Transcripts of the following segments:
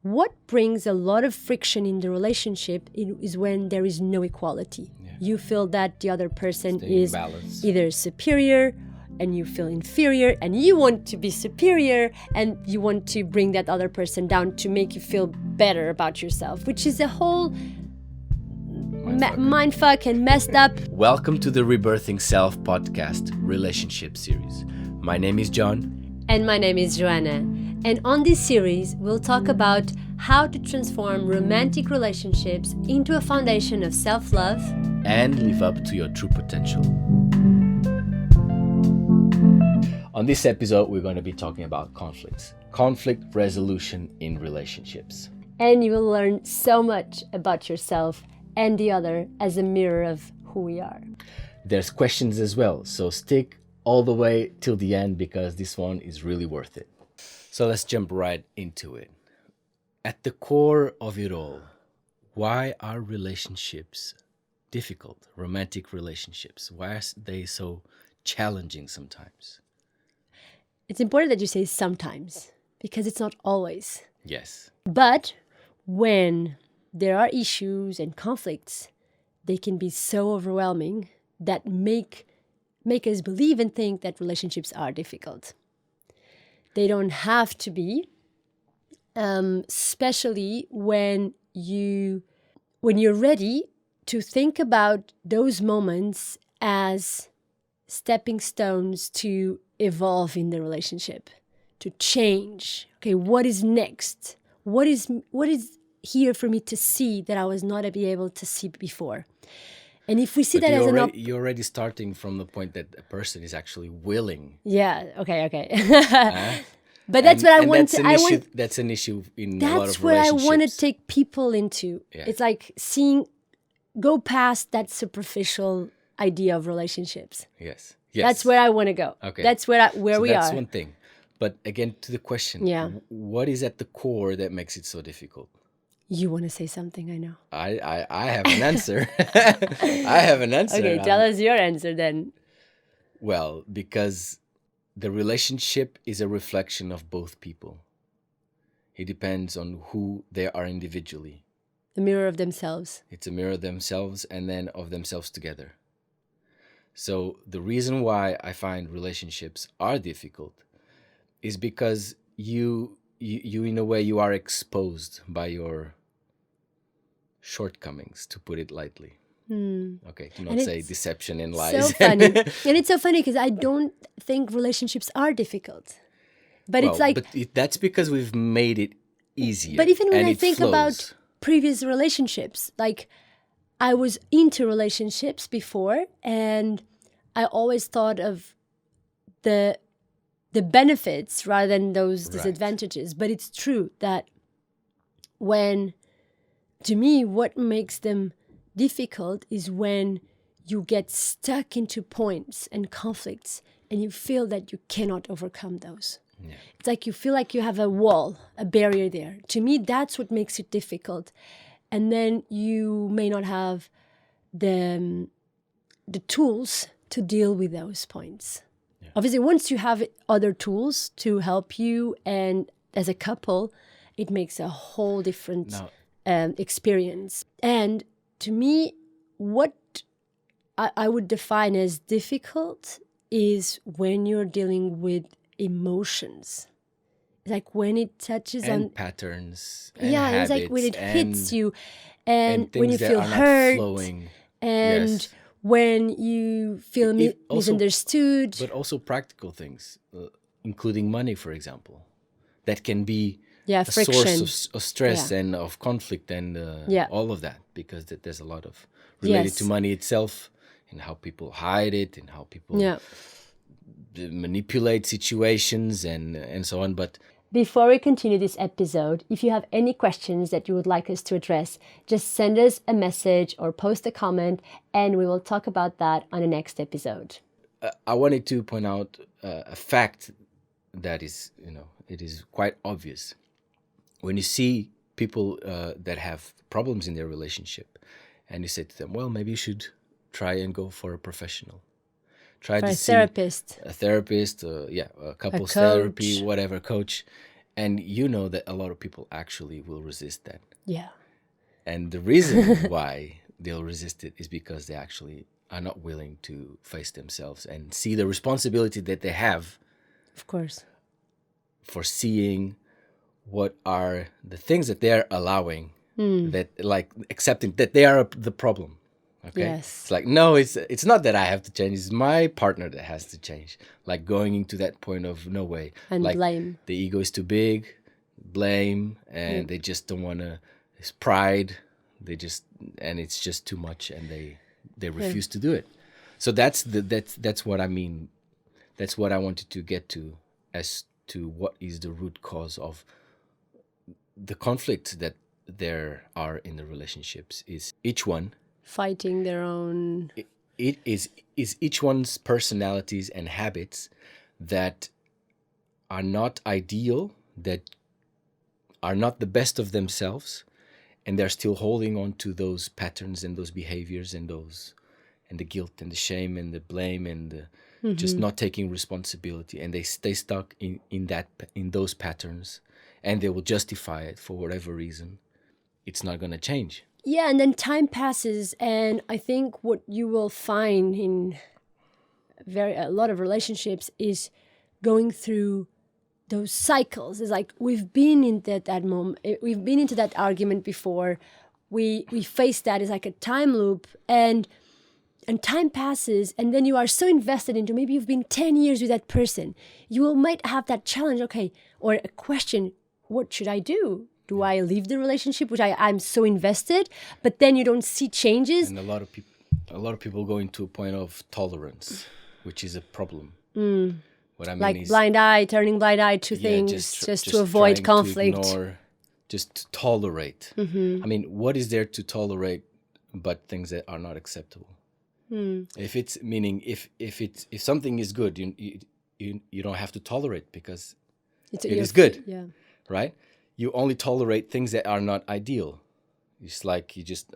what brings a lot of friction in the relationship is when there is no equality. Yeah. You feel that the other person Staying in is balance. either superior and you feel inferior and you want to be superior and you want to bring that other person down to make you feel better about yourself, which is a whole mindfuck and messed up. Welcome to the Rebirthing Self podcast relationship series. My name is John. And my name is Joana. And on this series, we'll talk about how to transform romantic relationships into a foundation of self-love and live up to your true potential. On this episode, we're going to be talking about conflict resolution in relationships. And you will learn so much about yourself and the other as a mirror of who we are. There's questions as well, so stick all the way till the end because this one is really worth it. So let's jump right into it. At the core of it all, why are relationships difficult? Romantic relationships, why are they so challenging sometimes? It's important that you say sometimes because it's not always. Yes. But when there are issues and conflicts, they can be so overwhelming that make us believe and think that relationships are difficult. They don't have to be, especially when you're ready to think about those moments as stepping stones to evolve in the relationship, to change. Okay, what is next? What is here for me to see that I was not able to see before? And if we see but that as you're already starting from the point that a person is actually willing. Yeah. Okay. But that's what I want to. That's an issue in a lot of relationships. That's what I want to take people into. Yeah. It's like go past that superficial idea of relationships. Yes. That's where I want to go. Okay. That's where we are. That's one thing. But again, to the question. Yeah. What is at the core that makes it so difficult? You want to say something, I know. I have an answer. I have an answer. Okay, tell us your answer then. Well, because the relationship is a reflection of both people. It depends on who they are individually. The mirror of themselves. It's a mirror of themselves and then of themselves together. So the reason why I find relationships are difficult is because you in a way, you are exposed by your shortcomings, to put it lightly. Okay, to not say deception and lies. So funny. And it's so funny because I don't think relationships are difficult. But it's like... But that's because we've made it easier. But even when I think flows. about previous relationships, like I was into relationships before and I always thought of the benefits rather than those disadvantages. But it's true that to me, what makes them difficult is when you get stuck into points and conflicts and you feel that you cannot overcome those. Yeah. It's like you feel like you have a wall, a barrier there. To me, that's what makes it difficult. And then you may not have the tools to deal with those points. Yeah. Obviously, once you have other tools to help you and as a couple, it makes a whole different experience. And to me, what I would define as difficult is when you're dealing with emotions. Like when it touches on patterns and habits, it's like when it hits you and when you feel hurt and when you feel misunderstood. But also practical things, including money, for example, that can be a friction. source of stress and of conflict and all of that, because there's a lot of related to money itself and how people hide it and how people manipulate situations and so on. But before we continue this episode, if you have any questions that you would like us to address, just send us a message or post a comment and we will talk about that on the next episode. I wanted to point out a fact that is, it is quite obvious. When you see people that have problems in their relationship and you say to them, well, maybe you should try and go for a professional. Try to see a therapist, a couples therapy, whatever, coach. And you know that a lot of people actually will resist that. Yeah. And the reason why they'll resist it is because they actually are not willing to face themselves and see the responsibility that they have. Of course. For seeing what are the things that they're allowing, that like accepting that they are the problem. Okay. Yes. It's like, no, it's not that I have to change. It's my partner that has to change. Like going into that point of no way. And like blame. The ego is too big, blame, and they just don't want to. It's pride. And it's just too much, and they refuse to do it. So that's what I mean. That's what I wanted to get to, as to what is the root cause of the conflict that there are in the relationships. Is each one Fighting their own. It is each one's personalities and habits that are not ideal, that are not the best of themselves, and they're still holding on to those patterns and those behaviors and the guilt and the shame and the blame and the just not taking responsibility, and they stay stuck in those patterns, and they will justify it for whatever reason. It's not going to change. Yeah, and then time passes, and I think what you will find in a lot of relationships is going through those cycles. It's like we've been in that moment, we've been into that argument before. We face that as like a time loop, and time passes, and then you are so invested into, maybe you've been 10 years with that person. Might have that challenge, okay, or a question, what should I do? Do I leave the relationship, which I'm so invested, but then you don't see changes? And a lot of people go into a point of tolerance, which is a problem. What I mean like is turning blind eye to things just to avoid conflict. Just to tolerate. I mean, what is there to tolerate but things that are not acceptable? If it's meaning if something is good, you don't have to tolerate because it is good. Yeah. Right? You only tolerate things that are not ideal. It's like you just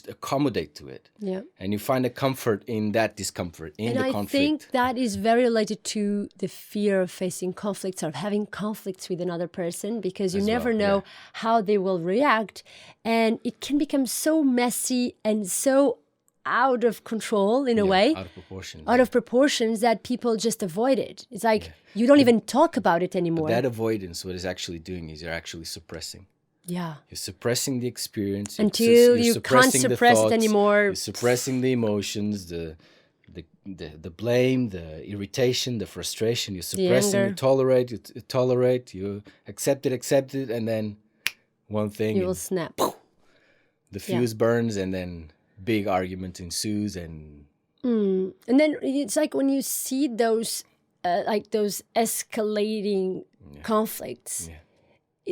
accommodate to it. Yeah. And you find a comfort in that discomfort, in the conflict. And I think that is very related to the fear of facing conflicts or having conflicts with another person, because you never know how they will react. And it can become so messy and so out of control in a way. Out of proportions that people just avoid it. It's like you don't even talk about it anymore. But that avoidance, what it's actually doing is you're actually suppressing. Yeah. You're suppressing the experience. Until you can't suppress it anymore. You're suppressing the emotions, the blame, the irritation, the frustration. You're suppressing, you tolerate, you accept it, and then one thing. You will snap. Poof, the fuse burns, and then big argument ensues. And then it's like when you see those escalating conflicts. Yeah.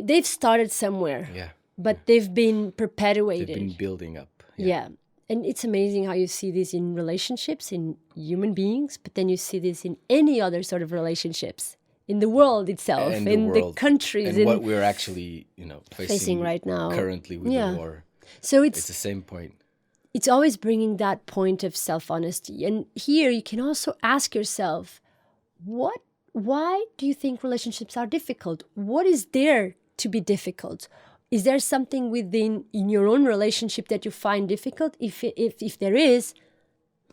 They've started somewhere, but they've been perpetuated. They've been building up. Yeah. And it's amazing how you see this in relationships, in human beings, but then you see this in any other sort of relationships, in the world itself, in the countries. And what we're actually, facing right now. Currently with the war. So it's the same point. It's always bringing that point of self-honesty. And here you can also ask yourself, why do you think relationships are difficult? What is there to be difficult? Is there something in your own relationship that you find difficult? If there is,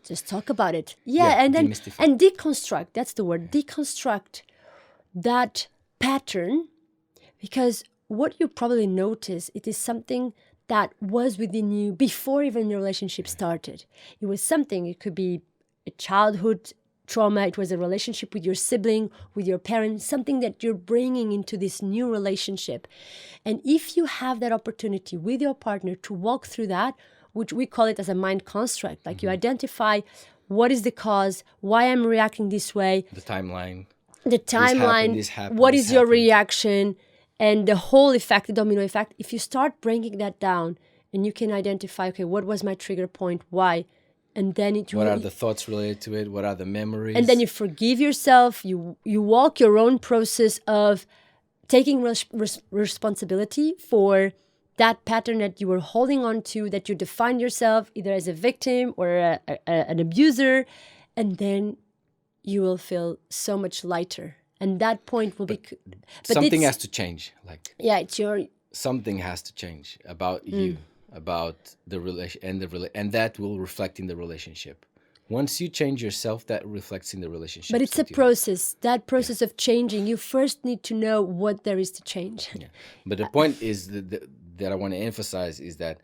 just talk about it. And deconstruct. That's the word. Deconstruct that pattern, because what you probably notice, it is something that was within you before even the relationship started. It was something. It could be a childhood trauma. It was a relationship with your sibling, with your parents, something that you're bringing into this new relationship. And if you have that opportunity with your partner to walk through that, which we call it as a mind construct, like you identify what is the cause, why I'm reacting this way. The timeline. This happened, what is your reaction, and the whole effect, the domino effect. If you start breaking that down and you can identify, okay, what was my trigger point, why? And then what are the thoughts related to it? What are the memories? And then you forgive yourself. You walk your own process of taking responsibility for that pattern that you were holding on to, that you defined yourself either as a victim or an abuser. And then you will feel so much lighter And that point will be... But something has to change. Like, yeah, it's your... something has to change about you, about the relation, and that will reflect in the relationship. Once you change yourself, that reflects in the relationship. But it's a process. That process of changing, you first need to know what there is to change. Yeah. But the point is that I want to emphasize is that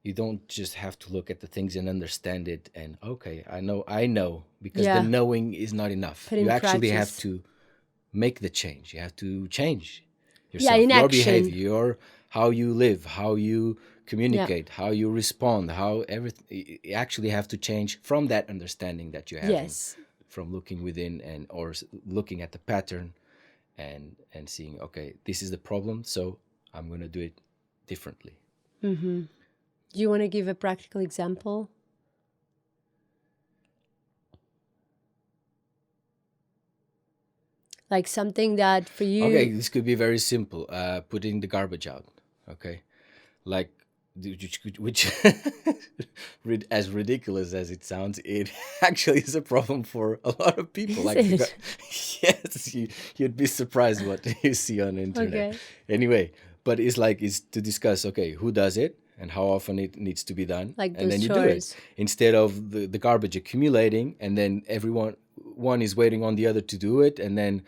you don't just have to look at the things and understand it and, okay, I know, because the knowing is not enough. You actually have to make the change. You have to change yourself, in your action. behavior, how you live, how you communicate, how you respond, how everything. You actually have to change from that understanding that you have, from looking within or looking at the pattern, and seeing, okay, this is the problem, so I'm going to do it differently. Mm-hmm. Do you want to give a practical example? Like something that for you... Okay, this could be very simple. Putting the garbage out. Okay, like, which as ridiculous as it sounds, it actually is a problem for a lot of people. Like, yes, you'd be surprised what you see on the internet. Okay. Anyway, but it's to discuss, okay, who does it and how often it needs to be done, like and then you chores. do it, instead of the garbage accumulating and then one is waiting on the other to do it, and then,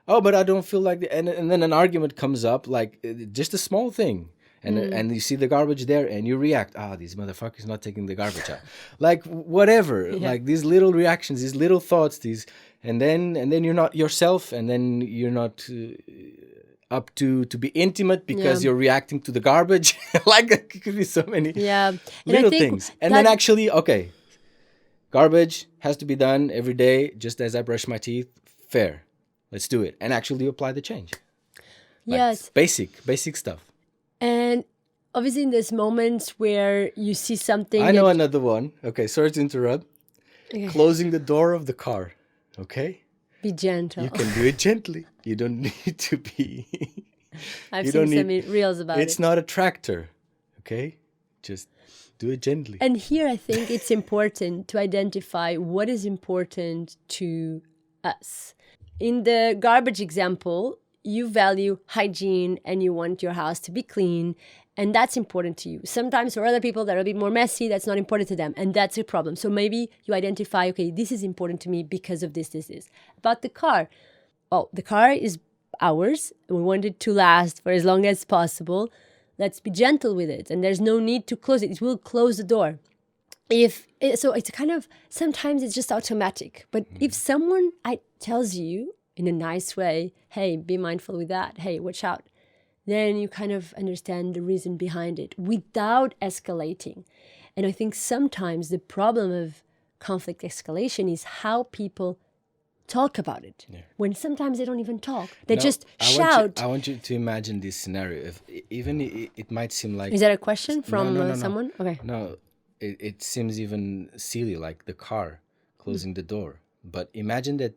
oh, but I don't feel like and then an argument comes up, like just a small thing. And you see the garbage there and you react, this motherfucker's not taking the garbage out. Like, whatever, like these little reactions, these little thoughts, and then you're not yourself, and then you're not up to be intimate because you're reacting to the garbage. Like, it could be so many little things. And then actually, okay, garbage has to be done every day, just as I brush my teeth. Fair. Let's do it. And actually apply the change. Like, yes. Basic stuff. And obviously in those moments where you see something... I know another one. Okay, sorry to interrupt. Okay. Closing the door of the car. Okay? Be gentle. You can do it gently. You don't need to be... I've seen some reels about it. It's not a tractor. Okay? Just do it gently. And here I think it's important to identify what is important to us. In the garbage example, you value hygiene and you want your house to be clean, and that's important to you. Sometimes for other people that are a bit more messy, that's not important to them, and that's a problem. So maybe you identify, okay, this is important to me because of this. About the car, well, the car is ours, and we want it to last for as long as possible. Let's be gentle with it, and there's no need to close it. It will close the door. So it's kind of, sometimes it's just automatic. But if someone tells you in a nice way, hey, be mindful with that, hey, watch out, then you kind of understand the reason behind it without escalating. And I think sometimes the problem of conflict escalation is how people talk about it. Yeah. When sometimes they don't even talk. They just shout. I want you to imagine this scenario. It might seem like... Is that a question from someone? Okay. No, it seems even silly, like the car closing the door. But imagine that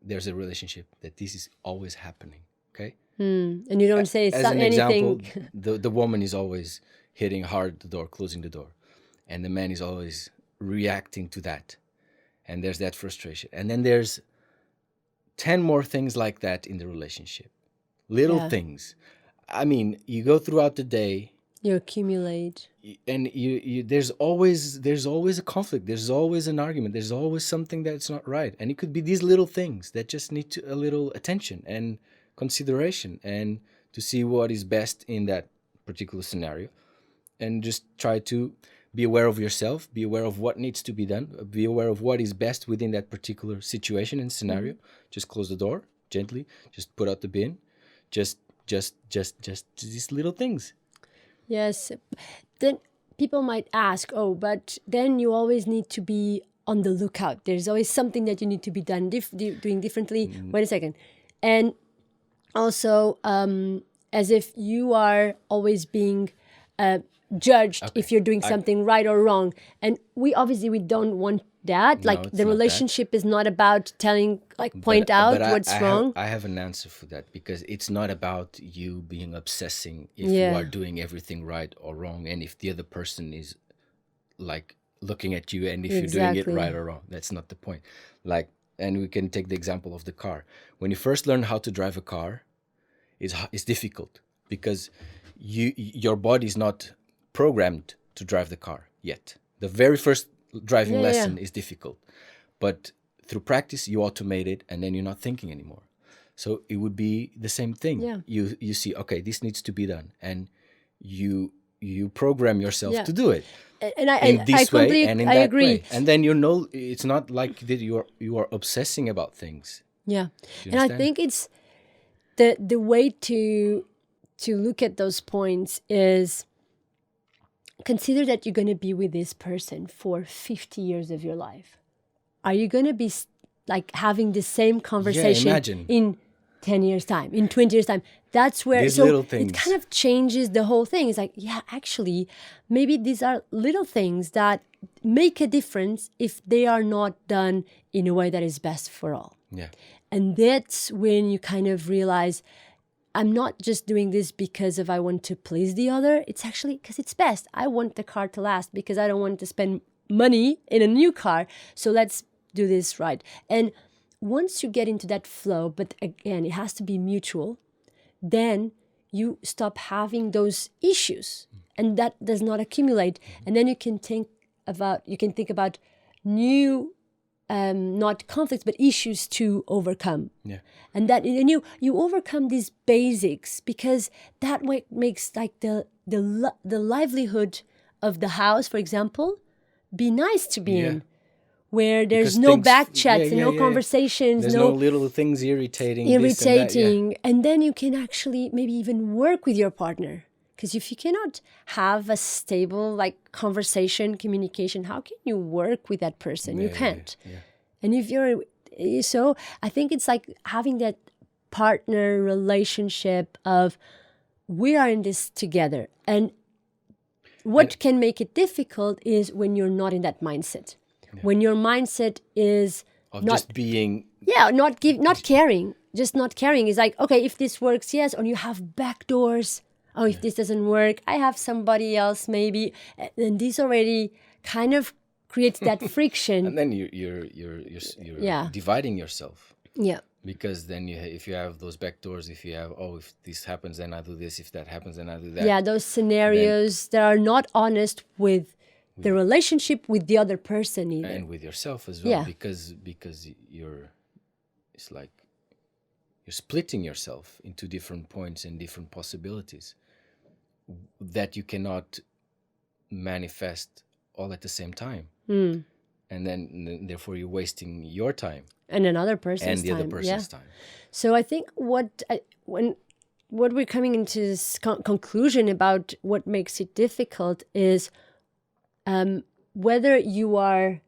there's a relationship that this is always happening, okay? And you don't say anything. Example, the woman is always hitting hard the door, closing the door. And the man is always reacting to that. And there's that frustration. And then there's 10 more things like that in the relationship. Little things. I mean, you go throughout the day. You accumulate. And you there's always a conflict. There's always an argument. There's always something that's not right. And it could be these little things that just need a little attention and consideration, and to see what is best in that particular scenario. And just try to be aware of yourself, be aware of what needs to be done, be aware of what is best within that particular situation and scenario. Just close the door gently, just put out the bin, just these little things. Yes. Then people might ask, but then you always need to be on the lookout. There's always something that you need to be doing differently. Wait a second. And also, as if you are always being judged if you're doing something right or wrong. And we don't want that. No, like, the relationship is not about telling, point out what's wrong. I have an answer for that, because it's not about you being obsessing if you are doing everything right or wrong, and if the other person is like looking at you and if you're doing it right or wrong. That's not the point. Like, and we can take the example of the car. When you first learn how to drive a car, it's difficult because your body is not programmed to drive the car yet. The very first driving lesson is difficult, but through practice you automate it, and then you're not thinking anymore. So it would be the same thing. Yeah. You see, okay, this needs to be done, and you program yourself to do it. And I agree. Way. And then it's not like that you are obsessing about things. Yeah, and I think it's the way to look at those points is consider that you're going to be with this person for 50 years of your life. Are you going to be like having the same conversation in 10 years time, in 20 years time? That's where it kind of changes the whole thing. It's like, yeah, actually, maybe these are little things that make a difference if they are not done in a way that is best for all. Yeah. And that's when you kind of realize, I'm not just doing this because I want to please the other. It's actually because it's best. I want the car to last because I don't want to spend money in a new car. So let's do this right. And once you get into that flow, but again, it has to be mutual, then you stop having those issues and that does not accumulate. And then you can think about new, not conflicts, but issues to overcome. Yeah. And you overcome these basics because that way makes like the livelihood of the house, for example, be nice to be in. Where there's no back chats and no conversations. There's no little things irritating. And then you can actually maybe even work with your partner. Because if you cannot have a stable like conversation, communication, how can you work with that person? You can't. And so I think it's like having that partner relationship of we are in this together. And what can make it difficult is when you're not in that mindset. When your mindset is just being... Yeah, not caring. Just not caring is like, okay, if this works, yes. Or you have back doors. Oh, if this doesn't work, I have somebody else maybe. And this already kind of creates that friction. And then you're dividing yourself. Yeah. Because then if you have those back doors, if you have, if this happens, then I do this. If that happens, then I do that. Yeah, those scenarios that are not honest with the relationship with the other person either. And with yourself as well, because it's like you're splitting yourself into different points and different possibilities that you cannot manifest all at the same time. And then therefore you're wasting your time. And another person's time. And the other person's time. So I think what we're coming into this conclusion about what makes it difficult is whether you are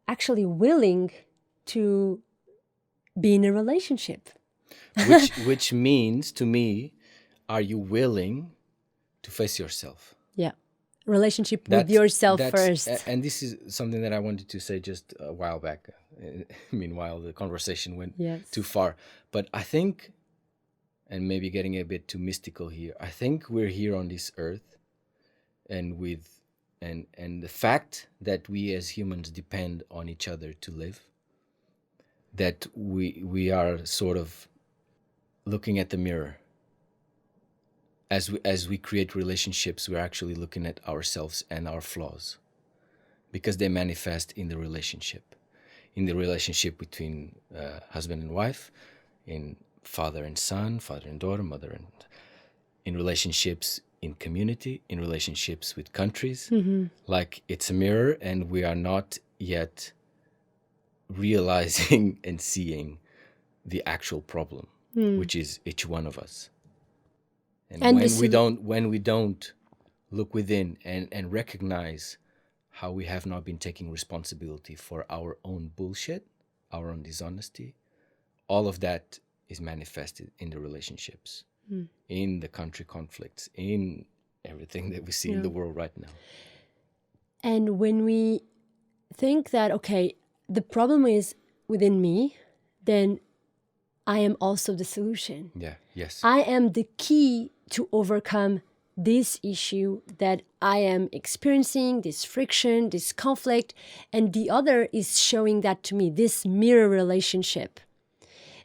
actually willing to be in a relationship. Which means, to me, are you willing to face yourself? Yeah. Relationship with yourself first. And this is something that I wanted to say just a while back. Meanwhile, the conversation went too far. But I think, and maybe getting a bit too mystical here, I think we're here on this earth and the fact that we as humans depend on each other to live, that we are sort of looking at the mirror. As we create relationships, we're actually looking at ourselves and our flaws because they manifest in the relationship between husband and wife, in father and son, father and daughter, mother and in relationships in community, in relationships with countries. Like it's a mirror, and we are not yet realizing and seeing the actual problem, which is each one of us. And when we don't look within and recognize how we have not been taking responsibility for our own bullshit, our own dishonesty, all of that is manifested in the relationships, in the country conflicts, in everything that we see in the world right now. And when we think that, okay, the problem is within me, then I am also the solution. Yeah, yes. I am the key to overcome this issue that I am experiencing, this friction, this conflict, and the other is showing that to me, this mirror relationship.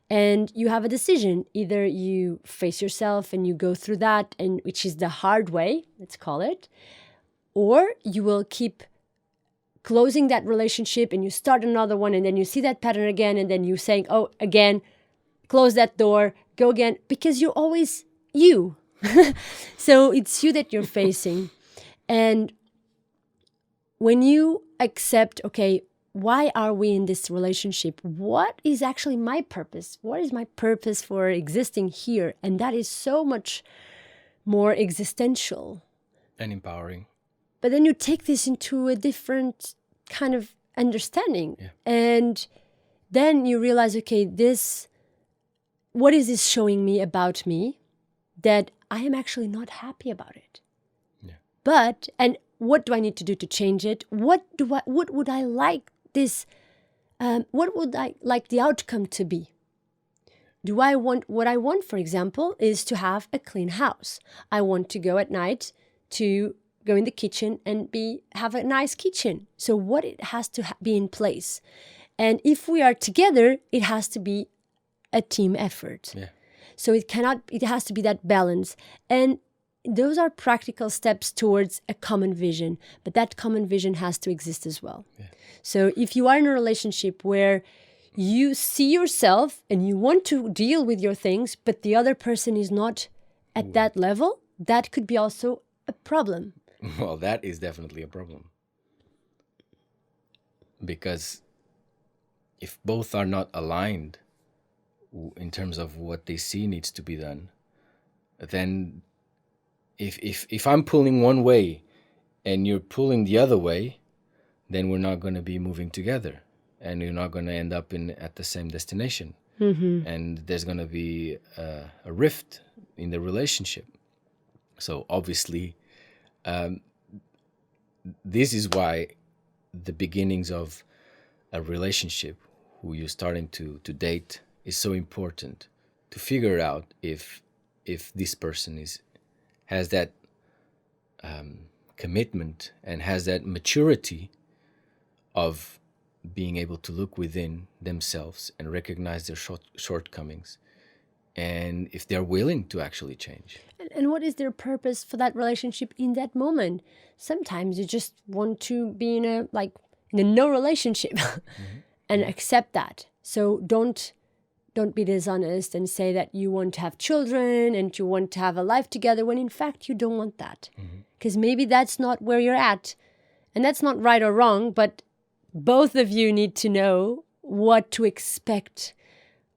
And you have a decision. Either you face yourself and you go through that, and which is the hard way, let's call it, or you will keep closing that relationship and you start another one, and then you see that pattern again, and then you saying, oh, again, close that door, go again, because you're always you. So it's you that you're facing. And when you accept, okay, why are we in this relationship? What is actually my purpose? What is my purpose for existing here? And that is so much more existential. And empowering. But then you take this into a different kind of understanding. Yeah. And then you realize, okay, what is this showing me about me that I am actually not happy about it? Yeah. And what do I need to do to change it? What would I like this? What would I like the outcome to be? What I want, for example, is to have a clean house. I want to go at night to go in the kitchen and have a nice kitchen. So what it has to be in place. And if we are together, it has to be a team effort. Yeah. So it has to be that balance. And those are practical steps towards a common vision, but that common vision has to exist as well. Yeah. So if you are in a relationship where you see yourself and you want to deal with your things, but the other person is not at that level, that could be also a problem. Well, that is definitely a problem. Because if both are not aligned in terms of what they see needs to be done, then if I'm pulling one way and you're pulling the other way, then we're not going to be moving together, and you're not going to end up at the same destination. Mm-hmm. And there's going to be a rift in the relationship. So obviously, this is why the beginnings of a relationship, who you're starting to date, is so important, to figure out if this person has that commitment and has that maturity of being able to look within themselves and recognize their shortcomings, and if they're willing to actually change. And what is their purpose for that relationship in that moment? Sometimes you just want to be in a no relationship and accept that. So don't be dishonest and say that you want to have children and you want to have a life together when in fact you don't want that. Because maybe that's not where you're at. And that's not right or wrong, but both of you need to know what to expect.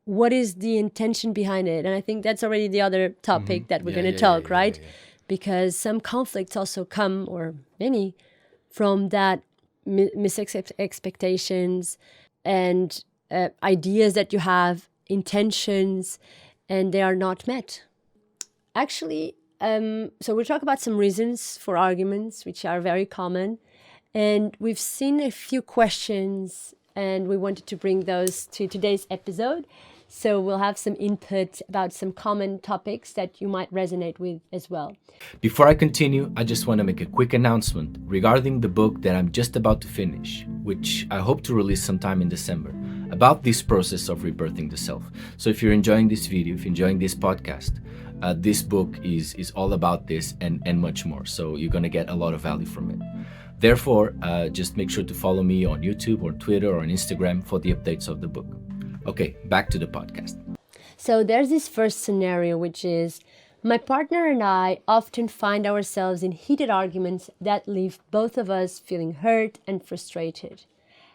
What is the intention behind it? And I think that's already the other topic that we're going to talk, right? Yeah. Because some conflicts also come, or many, from that expectations and ideas that you have, intentions, and they are not met. Actually, so we'll talk about some reasons for arguments, which are very common. And we've seen a few questions, and we wanted to bring those to today's episode. So we'll have some input about some common topics that you might resonate with as well. Before I continue, I just want to make a quick announcement regarding the book that I'm just about to finish, which I hope to release sometime in December, about this process of rebirthing the self. So if you're enjoying this video, if you're enjoying this podcast, this book is all about this and much more. So you're going to get a lot of value from it. Therefore, just make sure to follow me on YouTube or Twitter or on Instagram for the updates of the book. Okay, back to the podcast. So there's this first scenario, which is, my partner and I often find ourselves in heated arguments that leave both of us feeling hurt and frustrated.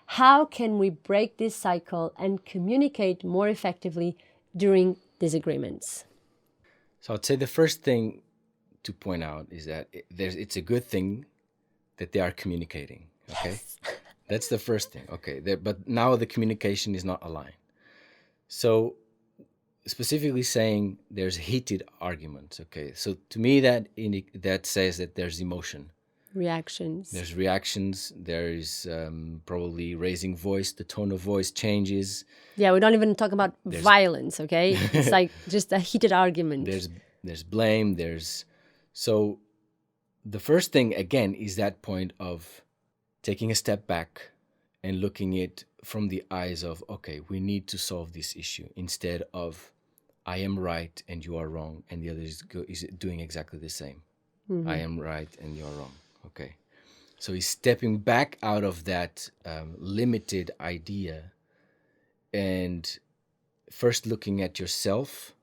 How can we break this cycle and communicate more effectively during disagreements? So I'd say the first thing to point out is that it's a good thing that they are communicating, okay? Yes. That's the first thing, okay? But now the communication is not aligned. So specifically saying there's heated arguments, okay? So to me, that says that there's emotion. Reactions. There's reactions. There is probably raising voice. The tone of voice changes. Yeah, we don't even talk about violence, okay? It's like just a heated argument. There's blame. So the first thing, again, is that point of taking a step back and looking it from the eyes of, okay, we need to solve this issue, instead of I am right and you are wrong and the other is doing exactly the same. I am right and you're wrong. Okay. So he's stepping back out of that limited idea and first looking at yourself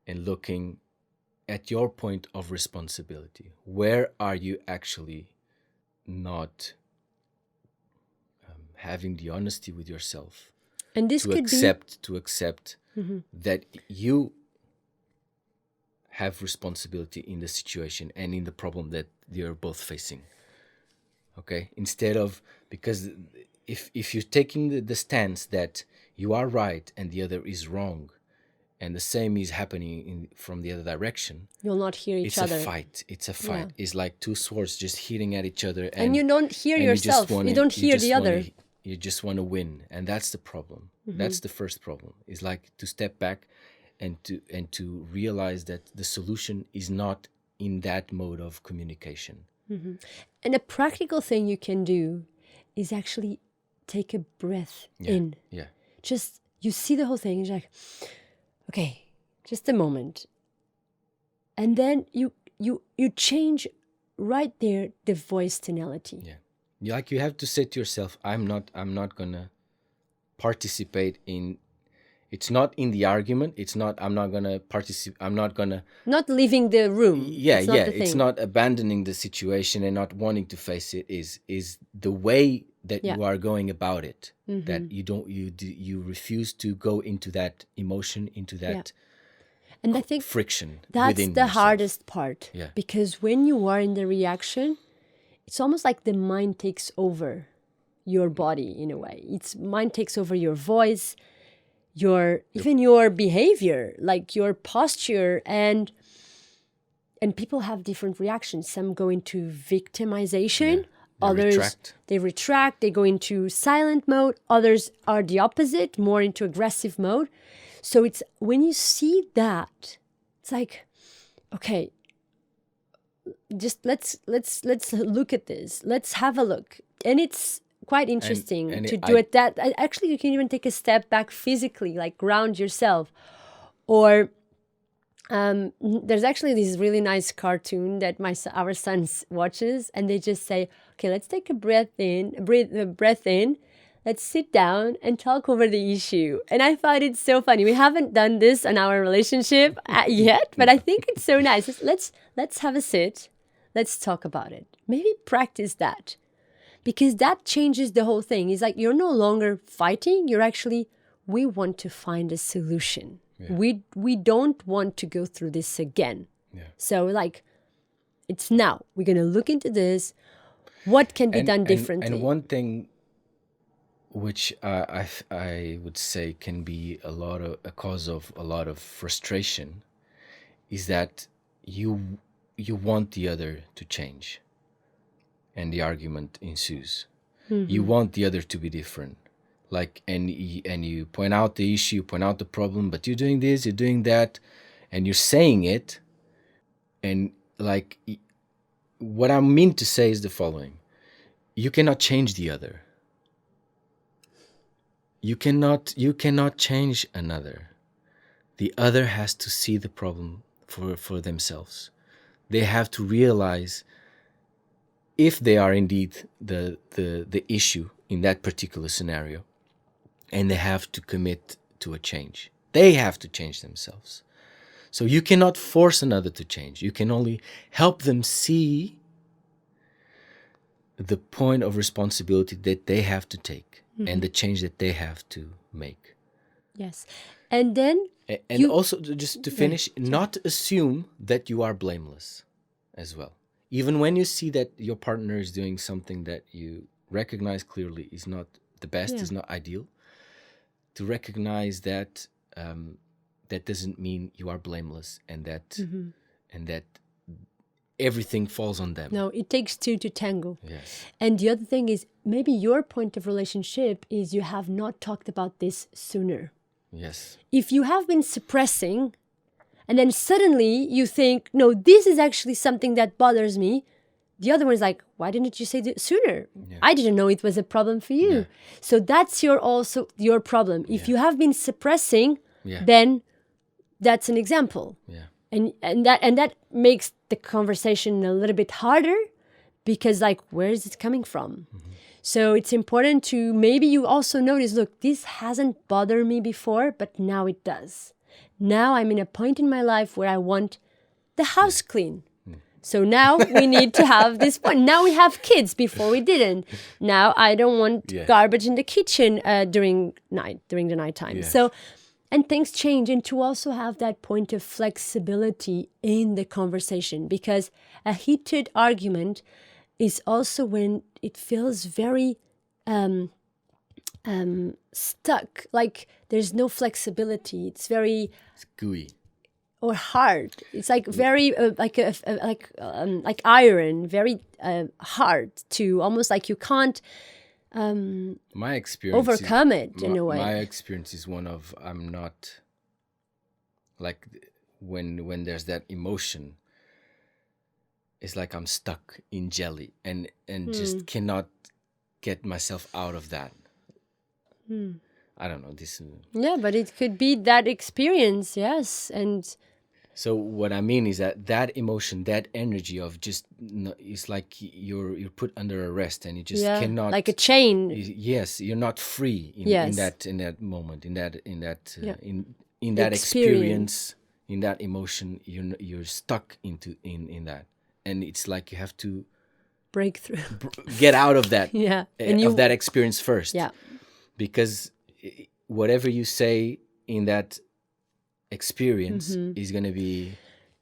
and looking at your point of responsibility. Where are you actually not having the honesty with yourself, and this to could accept that you have responsibility in the situation and in the problem that you're both facing. Okay, instead of, because if you're taking the stance that you are right and the other is wrong, and the same is happening from the other direction, you'll not hear each other. It's a fight. Yeah. It's like two swords just hitting at each other, and you don't hear yourself. You don't hear the other. You just want to win, and that's the problem. That's the first problem. Is like to step back and to realize that the solution is not in that mode of communication. And a practical thing you can do is actually take a breath in. Yeah. Just, you see the whole thing, you're like, okay, just a moment. And then you change right there the voice tonality. Yeah. You have to say to yourself, I'm not gonna participate in, it's not in the argument, I'm not gonna not leaving the room. It's not abandoning the situation and not wanting to face it, is the way that you are going about it, that you refuse to go into that emotion, into that and I think friction. That's within the yourself. hardest part. Yeah. Because when you are in the reaction, it's almost like the mind takes over your body in a way. It's mind takes over your voice, even your behavior, like your posture, and people have different reactions. Some go into victimization, others they retract, they go into silent mode, others are the opposite, more into aggressive mode. So it's when you see that, it's like, okay, just let's look at this. Let's have a look. And it's quite interesting to do it that actually you can even take a step back physically, like ground yourself. Or there's actually this really nice cartoon that our son watches, and they just say, okay, let's take a breath in, let's sit down and talk over the issue. And I find it so funny. We haven't done this in our relationship yet, but I think it's so nice. Let's have a sit. Let's talk about it. Maybe practice that, because that changes the whole thing. It's like you're no longer fighting. You're actually, we want to find a solution. Yeah. We don't want to go through this again. Yeah. So like, it's now. We're going to look into this. What can be done differently? And one thing which I would say can be a cause of a lot of frustration is that you want the other to change, and the argument ensues. You want the other to be different, like, and you point out the issue, point out the problem, but you're doing this, you're doing that, and you're saying it, and like, what I mean to say is the following: you cannot change the other. You cannot change another. The other has to see the problem for themselves. They have to realize if they are indeed the issue in that particular scenario, and they have to commit to a change. They have to change themselves. So you cannot force another to change. You can only help them see the point of responsibility that they have to take, and the change that they have to make. Yes. And then also, just to finish, not assume that you are blameless as well. Even when you see that your partner is doing something that you recognize clearly is not the best, is not ideal, to recognize that that doesn't mean you are blameless, and that everything falls on them. No, it takes two to tango. Yes. And the other thing is, maybe your point of relationship is you have not talked about this sooner. Yes. If you have been suppressing, And then suddenly you think, no, this is actually something that bothers me. The other one is like, why didn't you say it sooner? Yeah. I didn't know it was a problem for you. Yeah. So that's also your problem. If you have been suppressing, then that's an example. Yeah. And that makes the conversation a little bit harder, because like, where is it coming from? Mm-hmm. So it's important to maybe you also notice, look, this hasn't bothered me before, but now it does. Now I'm in a point in my life where I want the house clean. So now we need to have this point. Now we have kids. Before we didn't. Now I don't want garbage in the kitchen during the nighttime. Yes. So, and things change. And to also have that point of flexibility in the conversation, because a heated argument is also when it feels very stuck. Like there's no flexibility. It's very gooey or hard. It's like very like iron, very hard to almost like you can't my experience overcome it in a way. My experience is one of I'm not like when there's that emotion. It's like I'm stuck in jelly and just cannot get myself out of that. I don't know this. Yeah, but it could be that experience, yes. And so what I mean is that emotion, that energy of just, it's like you're put under arrest and you just cannot, like a chain. Yes, you're not free in that moment, in that experience, in that emotion. You're stuck in that, and it's like you have to break through, get out of that, of that experience first, because whatever you say in that experience is going to be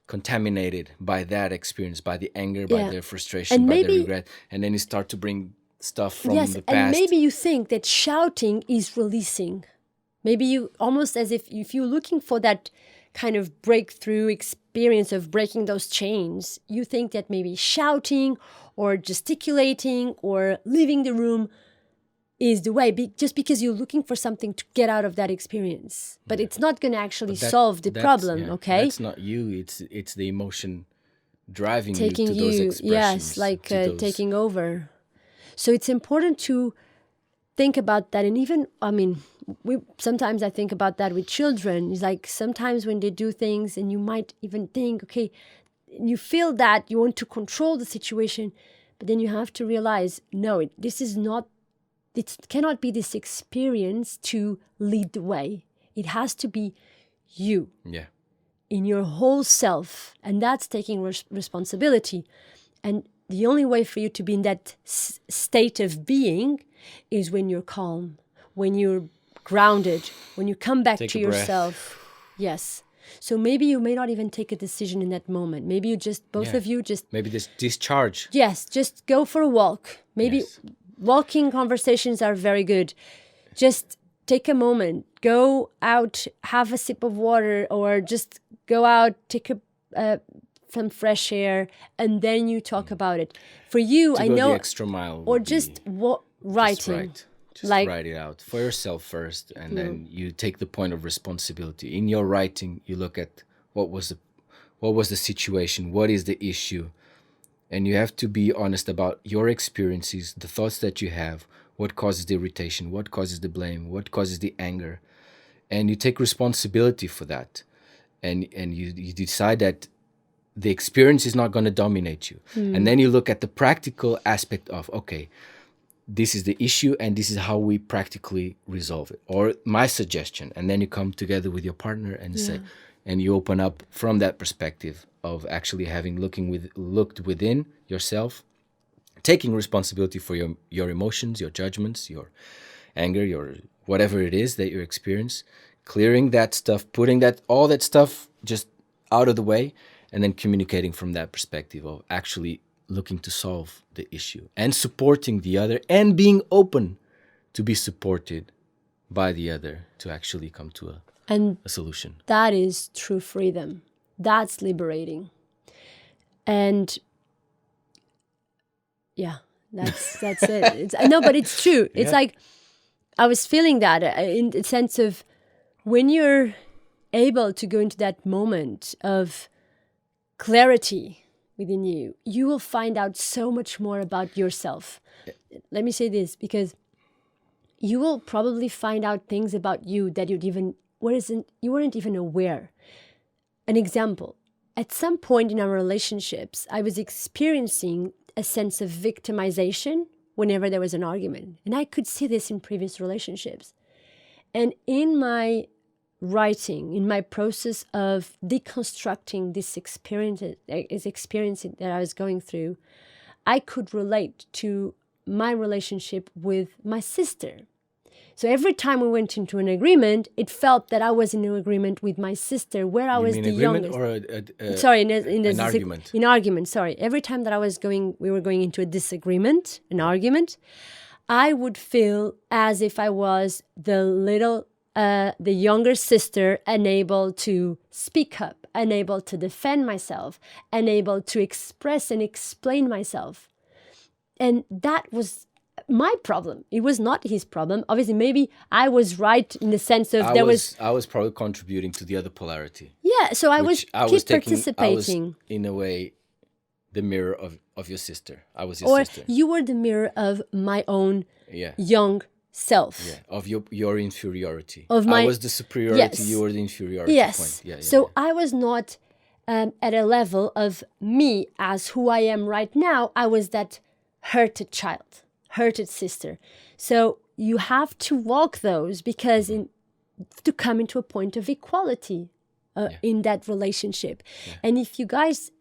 contaminated by that experience, by the anger, by the frustration, and by the regret, and then you start to bring stuff from the past. And maybe you think that shouting is releasing. Maybe you almost as if you're looking for that kind of breakthrough experience of breaking those chains, you think that maybe shouting or gesticulating or leaving the room is the way, just because you're looking for something to get out of that experience. But it's not going to actually solve the problem, okay? That's not you. It's the emotion driving taking you to those expressions. Yes, like taking over. So it's important to think about that. And even, I mean, sometimes I think about that with children. It's like sometimes when they do things and you might even think, okay, you feel that you want to control the situation, but then you have to realize, no, it cannot be this experience to lead the way. It has to be you in your whole self. And that's taking responsibility. And the only way for you to be in that state of being is when you're calm, when you're grounded, when you come back to yourself. Yes. So maybe you may not even take a decision in that moment. Maybe you just, both of you just... Maybe this discharge. Yes, just go for a walk. Maybe... Yes. Walking conversations are very good. Just take a moment, go out, have a sip of water, or just go out, take some fresh air, and then you talk about it. For you, I know the extra mile, or just writing, just write it out for yourself first, and then you take the point of responsibility. In your writing, you look at what was the situation, what is the issue. And you have to be honest about your experiences, the thoughts that you have, what causes the irritation, what causes the blame, what causes the anger. And you take responsibility for that. And you decide that the experience is not going to dominate you. And then you look at the practical aspect of, okay, this is the issue and this is how we practically resolve it. Or my suggestion. And then you come together with your partner and say, and you open up from that perspective of actually having looked within yourself, taking responsibility for your emotions, your judgments, your anger, your whatever it is that you experience, clearing that stuff, putting all that stuff just out of the way, and then communicating from that perspective of actually looking to solve the issue and supporting the other and being open to be supported by the other to actually come to a solution. That is true freedom. That's liberating. And that's it. No, but it's true. It's like I was feeling that in the sense of when you're able to go into that moment of clarity within you, you will find out so much more about yourself. Let me say this, because you will probably find out things about you that you weren't even aware. An example, at some point in our relationships, I was experiencing a sense of victimization whenever there was an argument. And I could see this in previous relationships. And in my writing, in my process of deconstructing this experience that I was going through, I could relate to my relationship with my sister. So every time we went into an agreement, it felt that I was in an agreement with my sister, where I was the youngest. Or an argument? In argument, sorry. Every time that we were going into a disagreement, an argument, I would feel as if I was the younger sister, unable to speak up, unable to defend myself, unable to express and explain myself. And that was my problem. It was not his problem. Obviously, maybe I was right in the sense of I was probably contributing to the other polarity. Yeah, so I was participating. I was, in a way, the mirror of your sister. I was your sister. Or you were the mirror of my own young self. Yeah, of your inferiority. I was the superiority, you were the inferiority point. So I was not at a level of me as who I am right now. I was that hurted child, hurted sister. So you have to walk those, because to come into a point of equality in that relationship. Yeah. And if you guys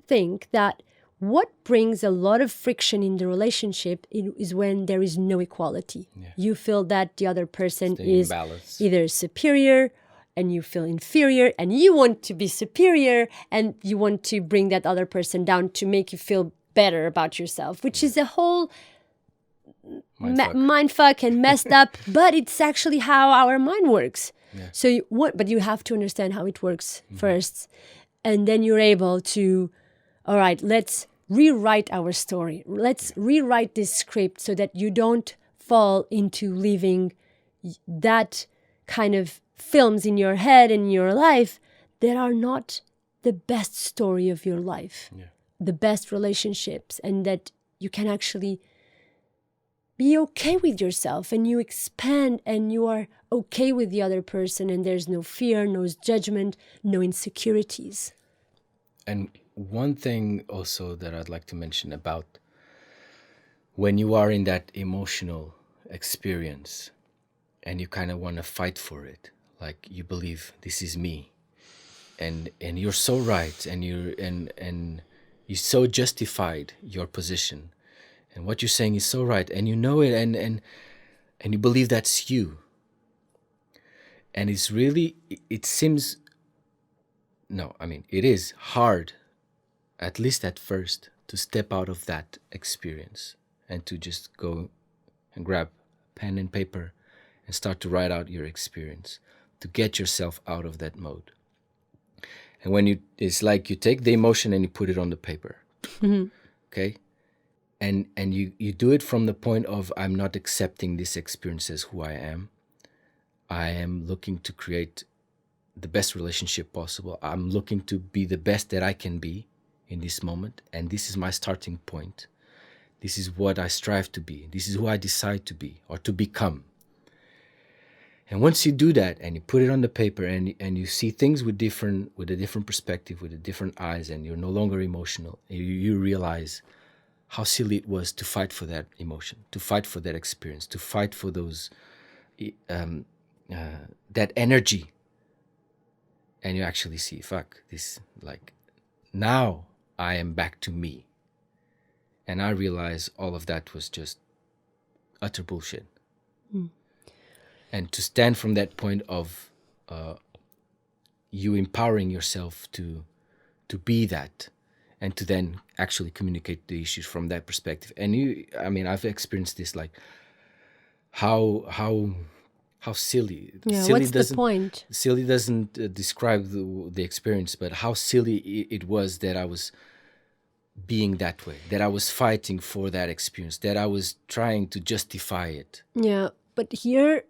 think that what brings a lot of friction in the relationship is when there is no equality. Yeah. You feel that the other person is either superior and you feel inferior, and you want to be superior, and you want to bring that other person down to make you feel better about yourself, which is a whole mindfuck and messed up, but it's actually how our mind works. Yeah. So but you have to understand how it works first, and then you're able to, all right, let's rewrite our story. Let's rewrite this script so that you don't fall into living that kind of films in your head and in your life that are not the best story of your life. Yeah. The best relationships, and that you can actually be okay with yourself, and you expand, and you are okay with the other person, and there's no fear, no judgment, no insecurities. And one thing also that I'd like to mention about when you are in that emotional experience and you kind of want to fight for it, like you believe this is me, and you're so right, and you so justified your position, and what you're saying is so right, and you know it, and you believe that's you. And it's really, it seems, it is hard, at least at first, to step out of that experience and to just go and grab pen and paper and start to write out your experience, to get yourself out of that mode. And it's like you take the emotion and you put it on the paper, okay? And you do it from the point of, I'm not accepting this experience as who I am. I am looking to create the best relationship possible. I'm looking to be the best that I can be in this moment. And this is my starting point. This is what I strive to be. This is who I decide to be or to become. And once you do that and you put it on the paper and you see things with a different perspective, with a different eyes, and you're no longer emotional, you realize how silly it was to fight for that emotion, to fight for that experience, to fight for those that energy. And you actually see, now I am back to me. And I realize all of that was just utter bullshit. And to stand from that point of you empowering yourself to be that, and to then actually communicate the issues from that perspective. And I've experienced this, like how silly. Yeah, silly what's the point? Silly doesn't describe the experience, but how silly it was that I was being that way, that I was fighting for that experience, that I was trying to justify it. Yeah, but here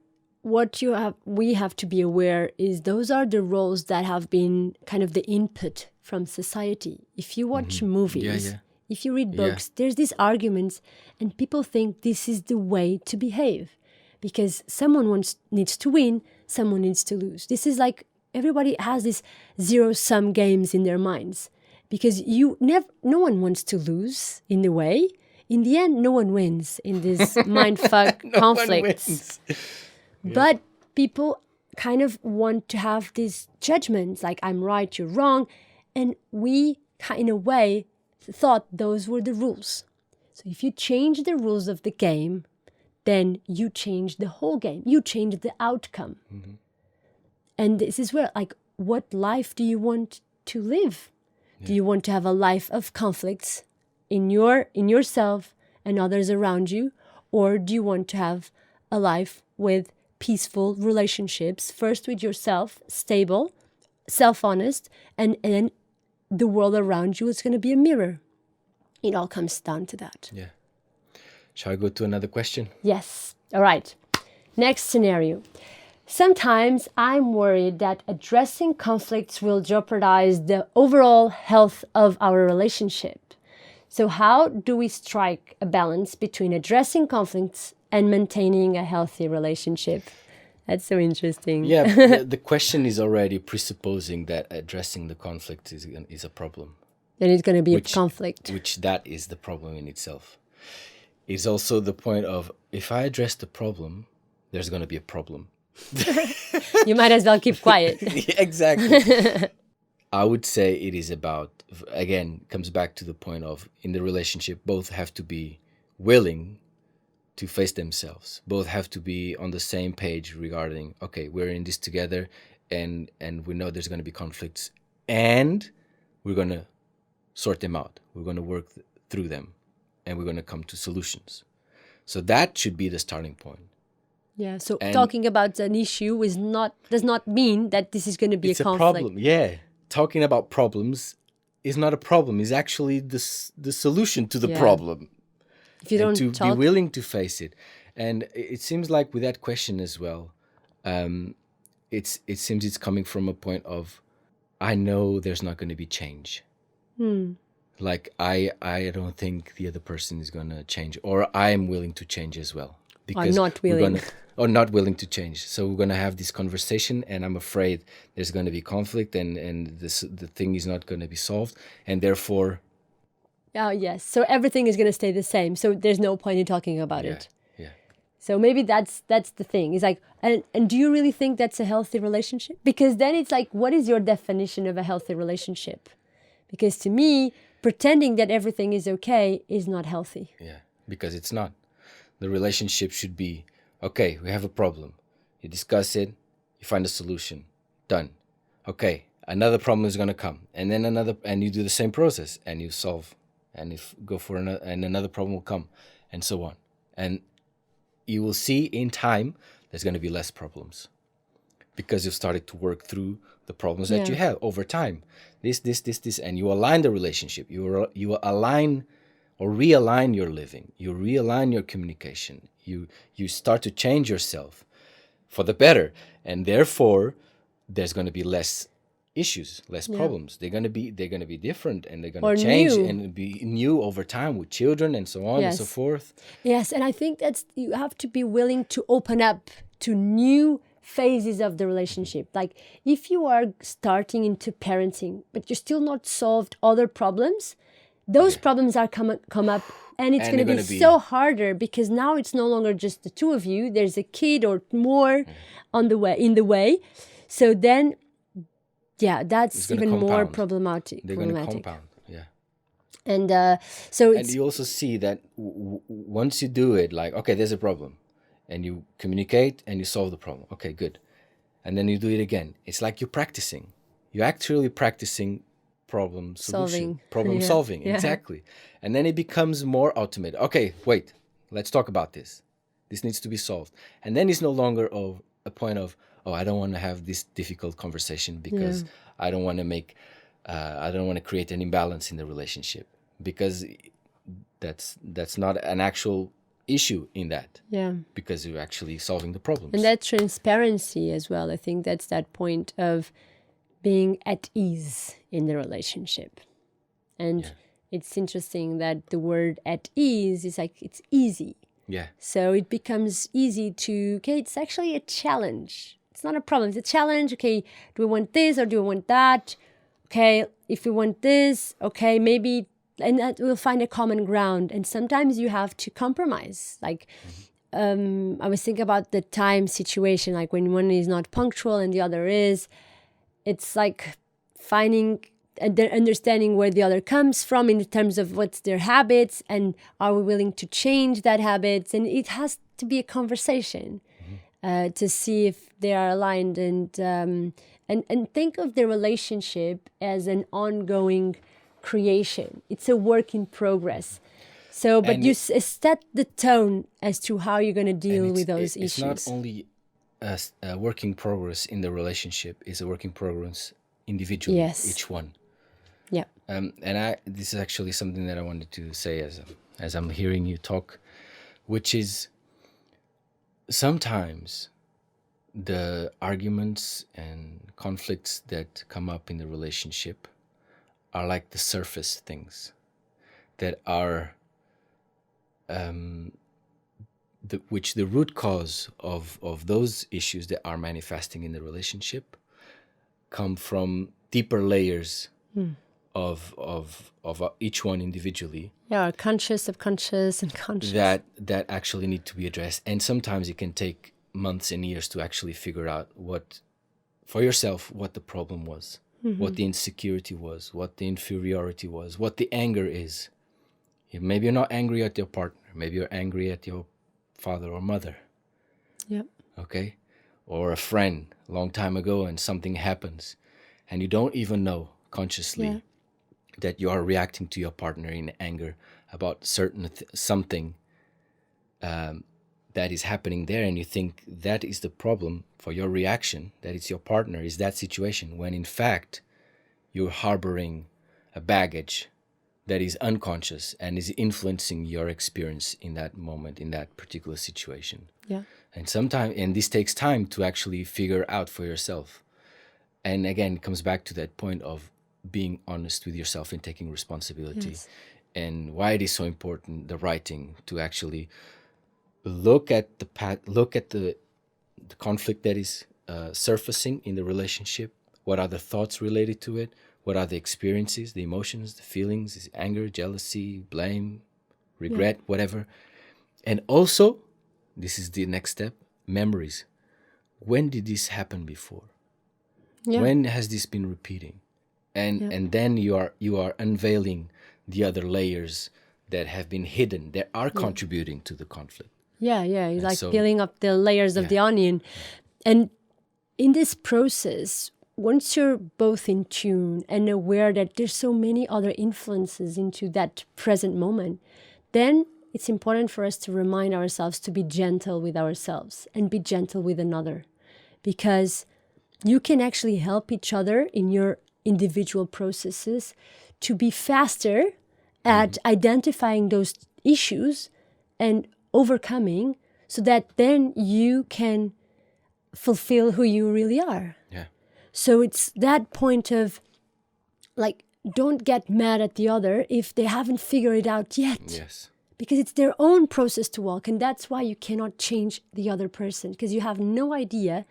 we have to be aware is those are the roles that have been kind of the input from society. If you watch movies, if you read books, there's these arguments, and people think this is the way to behave because someone needs to win, someone needs to lose. This is like everybody has this zero-sum games in their minds because no one wants to lose in the way. In the end, no one wins in this mindfuck conflicts. But people kind of want to have these judgments like I'm right, you're wrong. And we, in a way, thought those were the rules. So if you change the rules of the game, then you change the whole game. You change the outcome. Mm-hmm. And this is where, like, what life do you want to live? Yeah. Do you want to have a life of conflicts in yourself and others around you? Or do you want to have a life with peaceful relationships, first with yourself, stable, self-honest, and then the world around you is going to be a mirror. It all comes down to that. Yeah. Shall I go to another question? Yes. All right. Next scenario. Sometimes I'm worried that addressing conflicts will jeopardize the overall health of our relationship. So how do we strike a balance between addressing conflicts and maintaining a healthy relationship? That's so interesting. Yeah, the question is already presupposing that addressing the conflict is a problem. And it's going to be a conflict. Which that is the problem in itself. It's also the point of, if I address the problem, there's going to be a problem. You might as well keep quiet. Yeah, exactly. I would say it is about, again, comes back to the point of, in the relationship, both have to be willing to face themselves. Both have to be on the same page regarding, okay, we're in this together and we know there's going to be conflicts and we're going to sort them out. We're going to work through them and we're going to come to solutions. So that should be the starting point. Yeah, so talking about an issue does not mean that this is going to be a conflict. It's a problem, yeah. Talking about problems is not a problem. It's actually the solution to the problem. If you don't be willing to face it. And it seems like with that question as well, it seems it's coming from a point of, I know there's not going to be change. Like, I don't think the other person is going to change, or I'm willing to change as well. Because I'm not willing. Not willing to change. So we're going to have this conversation, and I'm afraid there's going to be conflict, and the thing is not going to be solved, and therefore... Oh, yes. So everything is going to stay the same. So there's no point in talking about it. Yeah. So maybe that's the thing. It's like, and do you really think that's a healthy relationship? Because then it's like, what is your definition of a healthy relationship? Because to me, pretending that everything is okay is not healthy. Yeah, because it's not. The relationship should be, okay, we have a problem. You discuss it, you find a solution. Done. Okay, another problem is going to come. And then and you do the same process and you solve. And another problem will come, and so on. And you will see in time there's going to be less problems because you've started to work through the problems that you have over time. This, and you align the relationship. You align or realign your living. You realign your communication. You start to change yourself for the better, and therefore there's going to be less issues, less problems. They're going to be different, and they're going to change and be new over time with children and so on and so forth. Yes, and I think you have to be willing to open up to new phases of the relationship. Like if you are starting into parenting, but you're still not solved other problems, those problems are come up, and it's going to be so harder because now it's no longer just the two of you. There's a kid or more in the way. So then. Yeah, that's even more problematic. They're going to compound, yeah. And so and you also see that once you do it, like, okay, there's a problem, and you communicate and you solve the problem. Okay, good. And then you do it again. It's like you're practicing. You're actually practicing problem solving, exactly. And then it becomes more automated. Okay, wait, let's talk about this. This needs to be solved. And then it's no longer a point of, oh, I don't want to have this difficult conversation because I don't want to create an imbalance in the relationship, because that's not an actual issue in that. Yeah. Because you're actually solving the problems. And that transparency as well. I think that's that point of being at ease in the relationship. And it's interesting that the word at ease is like, it's easy. Yeah. So it becomes easy to, okay, it's actually a challenge. It's not a problem. It's a challenge. Okay, do we want this or do we want that? Okay, if we want this, okay, maybe, and that we'll find a common ground. And sometimes you have to compromise. Like, I was thinking about the time situation, like when one is not punctual and the other is, it's like finding and understanding where the other comes from in terms of what's their habits and are we willing to change that habits. And it has to be a conversation to see if they are aligned and think of the relationship as an ongoing creation. It's a work in progress. So, but you set the tone as to how you're going to deal with those issues. It's not only a work in progress in the relationship, it's a work in progress individually, each one. Yeah. This is actually something that I wanted to say as I'm hearing you talk, which is sometimes the arguments and conflicts that come up in the relationship are like the surface things that are which the root cause of those issues that are manifesting in the relationship come from deeper layers of each one individually. Yeah, conscious, subconscious, and conscious. That actually need to be addressed. And sometimes it can take months and years to actually figure out for yourself what the problem was, what the insecurity was, what the inferiority was, what the anger is. Maybe you're not angry at your partner. Maybe you're angry at your father or mother. Yep. Okay? Or a friend a long time ago and something happens and you don't even know consciously that you are reacting to your partner in anger about something that is happening there, and you think that is the problem for your reaction, that it's your partner, is that situation, when in fact you're harboring a baggage that is unconscious and is influencing your experience in that moment, in that particular situation. Yeah. And this takes time to actually figure out for yourself. And again, it comes back to that point of being honest with yourself and taking responsibility. Yes. And why it is so important, the writing, to actually look at the conflict that is surfacing in the relationship. What are the thoughts related to it? What are the experiences, the emotions, the feelings, anger, jealousy, blame, regret, whatever. And also, this is the next step, memories. When did this happen before? Yeah. When has this been repeating? And then you are unveiling the other layers that have been hidden, that are contributing to the conflict. Yeah. It's like peeling up the layers of the onion. And in this process, once you're both in tune and aware that there's so many other influences into that present moment, then it's important for us to remind ourselves to be gentle with ourselves and be gentle with another. Because you can actually help each other in your individual processes to be faster at identifying those issues and overcoming, so that then you can fulfill who you really are. Yeah. So it's that point of, like, don't get mad at the other if they haven't figured it out yet. Yes. Because it's their own process to walk, and that's why you cannot change the other person, because you have no idea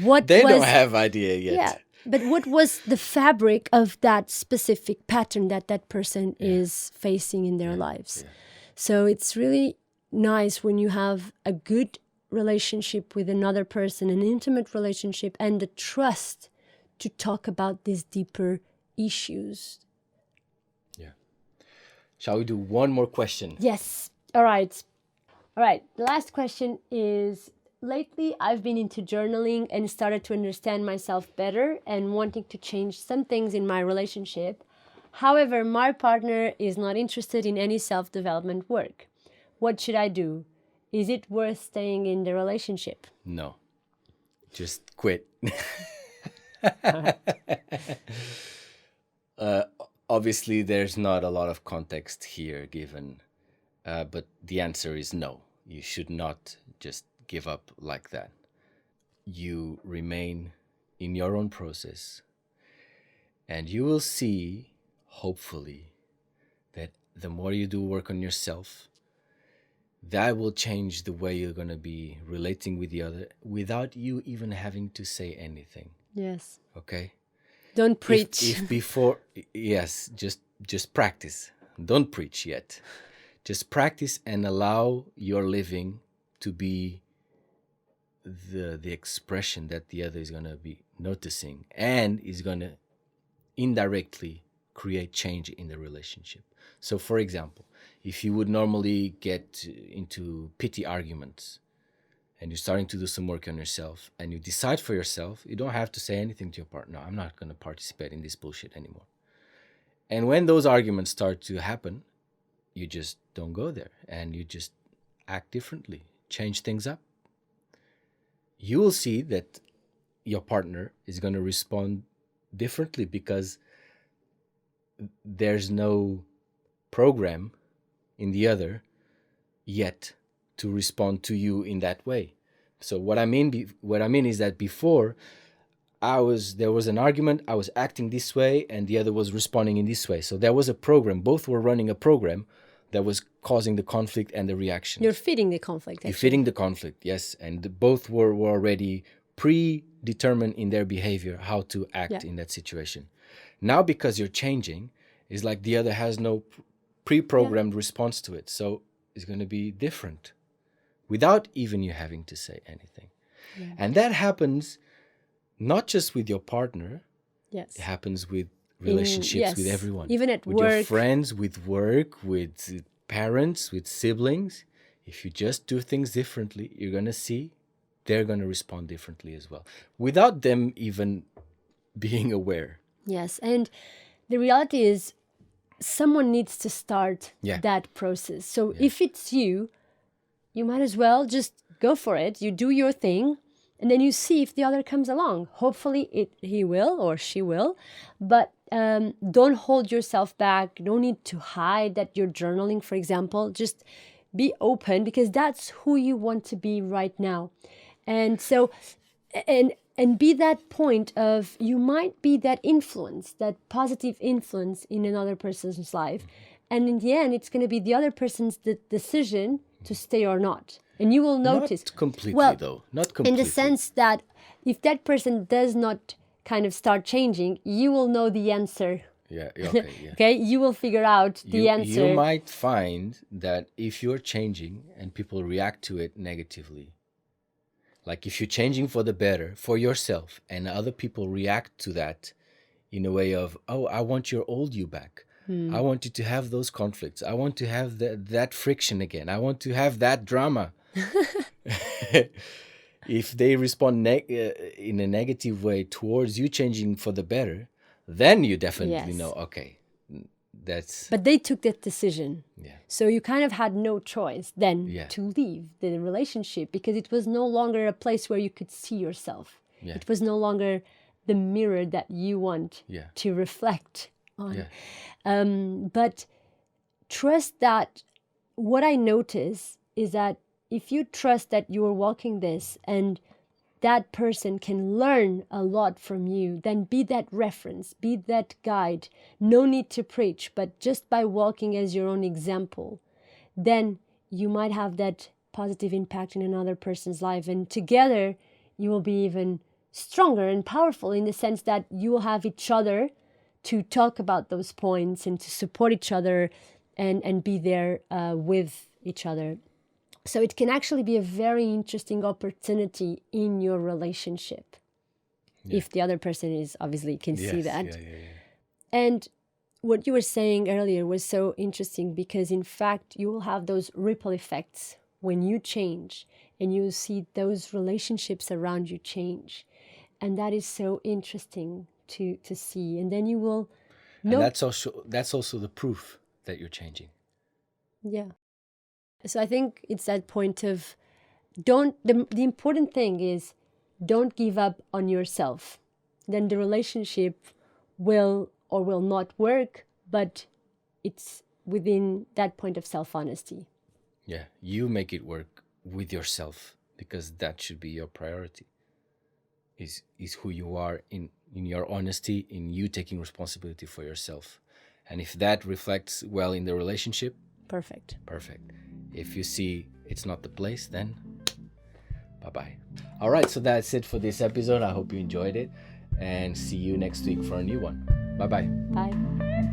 what they don't have idea yet. Yeah, but what was the fabric of that specific pattern that person is facing in their lives. Yeah. So it's really nice when you have a good relationship with another person, an intimate relationship, and the trust to talk about these deeper issues. Yeah. Shall we do one more question? Yes. All right. The last question is, lately I've been into journaling and started to understand myself better and wanting to change some things in my relationship. However, my partner is not interested in any self-development work. What should I do? Is it worth staying in the relationship? No. Just quit. Obviously, there's not a lot of context here given But the answer is no. You should not just give up like that. You remain in your own process, and you will see, hopefully, that the more you do work on yourself, that will change the way you're going to be relating with the other without you even having to say anything. Yes. Okay? Don't preach. If before, yes, just practice. Don't preach yet. Just practice and allow your living to be the expression that the other is going to be noticing and is going to indirectly create change in the relationship. So, for example, if you would normally get into petty arguments and you're starting to do some work on yourself and you decide for yourself, you don't have to say anything to your partner. No, I'm not going to participate in this bullshit anymore. And when those arguments start to happen, you just don't go there and you just act differently, change things up. You will see that your partner is going to respond differently because there's no program in the other yet to respond to you in that way. So what I mean is that before there was an argument, I was acting this way and the other was responding in this way. So there was a program, both were running a program that was causing the conflict and the reaction. You're feeding the conflict. Actually. You're feeding the conflict, yes. And both were already predetermined in their behavior how to act in that situation. Now, because you're changing, it's like the other has no pre-programmed response to it. So it's going to be different without even you having to say anything. Yeah. And that happens not just with your partner. Yes. It happens with relationships with everyone. Even at with work. With your friends, with work, with parents, with siblings. If you just do things differently, you're going to see they're going to respond differently as well without them even being aware. Yes. And the reality is someone needs to start that process. So if it's you might as well just go for it. You do your thing. And then you see if the other comes along. Hopefully he will or she will. But don't hold yourself back. No need to hide that you're journaling, for example. Just be open because that's who you want to be right now. And so, and be that point of you might be that influence, that positive influence in another person's life. And in the end, it's going to be the other person's decision to stay or not. And you will notice. Not completely, though. Not completely. In the sense that if that person does not kind of start changing, you will know the answer. Yeah, okay, yeah. Okay, you will figure out the answer. You might find that if you're changing and people react to it negatively, like if you're changing for the better, for yourself, and other people react to that in a way of, oh, I want your old you back. I want you to have those conflicts. I want to have that friction again. I want to have that drama. If they respond in a negative way towards you changing for the better, then you definitely know, okay, that's... But they took that decision. Yeah. So you kind of had no choice then to leave the relationship because it was no longer a place where you could see yourself. Yeah. It was no longer the mirror that you want to reflect on. Yeah. But trust that what I notice is that if you trust that you are walking this and that person can learn a lot from you, then be that reference, be that guide. No need to preach, but just by walking as your own example, then you might have that positive impact in another person's life. And together you will be even stronger and powerful in the sense that you will have each other to talk about those points and to support each other and be there with each other. So it can actually be a very interesting opportunity in your relationship if the other person is obviously can see that. And what you were saying earlier was so interesting because in fact you will have those ripple effects when you change and you see those relationships around you change. And that is so interesting to see. And then you will know. And that's also the proof that you're changing. Yeah. So I think it's that point of the important thing is don't give up on yourself. Then the relationship will or will not work, but it's within that point of self-honesty. Yeah, you make it work with yourself, because that should be your priority. Is who you are in your honesty, in you taking responsibility for yourself. And if that reflects well in the relationship, Perfect. perfect. If you see it's not the place, then bye-bye. All right, so that's it for this episode. I hope you enjoyed it, and see you next week for a new one. Bye-bye. Bye.